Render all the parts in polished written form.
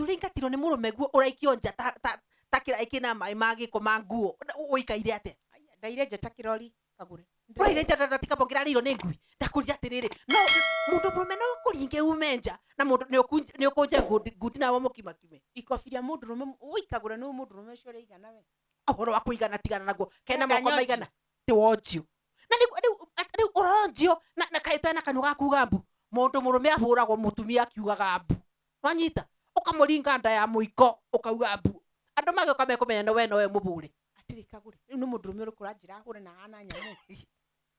uringatiro ni murume guo uraikio nja ta kiraiki na mai magiko manguo uikaire ate ndaire nja ta kirori kagure uraire nja tatika bongirariro ni ngui ndakuria atiriri no mundu murume no kuringe umenja na mundu ni ukunja nguti na mukima kime ikofiria mundu rume uikagura no mundu rume cio rigana we ahoro wa kuigana tigana naguo kena moko maigana ti wonjio na ni uronjio na kaita na kanuga kugambu mundu murume ahuragwo mutumia akiugaga mbu wanyita ukamuringa nda ya muiko ukauga mbu andu magioka mekumenya no we mubure atiri kagure riu ni mundu rume urikura njira ahure na hana nyamu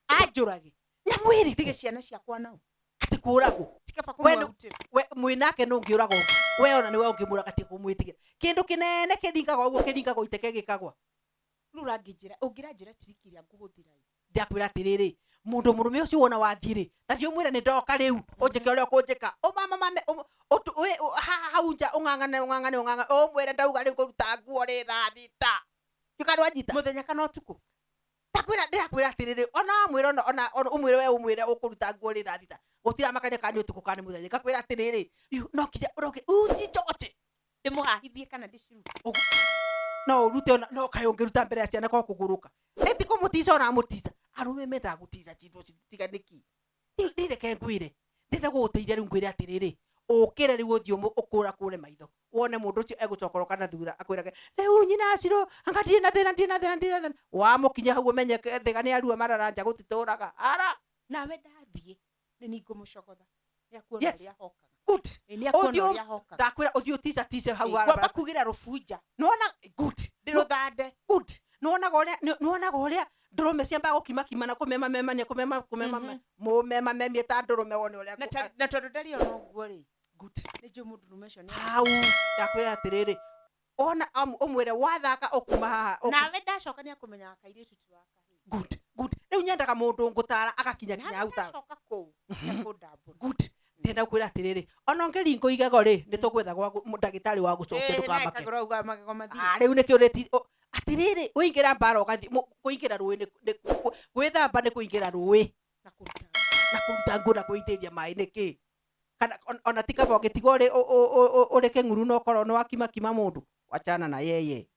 ajurage nyamu iri tige ciana ciakwa nao ati kuragwo tikaba kumwauti we mwinake no ngiuraga we ona ni we ungimuraga ti kumwitigira kindu kinene kiringaga uguo kiringaga iteke gikagwa rura nginjira ungira njira tirikiria nguhuthira ndakwira atiriri mundu murume ucio wona wathire tathio mwira ni ndoka riu unjike uria kunjika mama haunja ungangane o mwira ndauga riu kuruta nguo ri thita yukarwa njita muthenya kana utuku ndakwira atiriri ona mwira ona umwire we umwire ukuruta nguo ri thita gutira makane kani utuku kani muthenya ngakwira atiriri no kija uroge uji chote ndimuhahithie kana ndiciruta no urute ona no kayo ngiruta mbere ya ciana ko kuguruka eti kumutiza ona mutiza arume menda gutiza chindu citiganiki ndireke ngwire ndenda guteithia riu ngwire atiriri ukire riu uthio ukura kure maitho wone mundu ucio egucokoroka na thutha akwirage riu nyina aciro angati na thina wa mukinya hau umenye thiga ni arua mararanja gutituraga ara nawe ndathie ni ningumucogotha ni akuona ria hokaga good ni akuona ria hokaga ndakwira uthio tiza hau ara kugira rufunja nona good ndiruthande good nona goria ndurume ciamba gukima na kumema mumema ta ndurume wone uria na tondu ndari ona uguo ri good ni ju mundu rume cio ni hau ndakwira atiriri ona umwire wathaka ukuma haha nawe ndacoka ni akumenya akaire tuti wa kahi good riu nyendaga mundu ngutara agakinya hau ta ndacoka ku ndambura good ndenda kwira atiriri ona ngiringo igego ri nitugwetha gwa ndagitari wa gucokia ndukambake riu nikio reti atiriri uingira mbara ugathi kuingira ruwi gwithamba ni kuingira ruwi na kuruta nguo na kuitithia mai niki kana ona tikaba ugitigo uri kenguru no koro no akima mundu wachana na yeye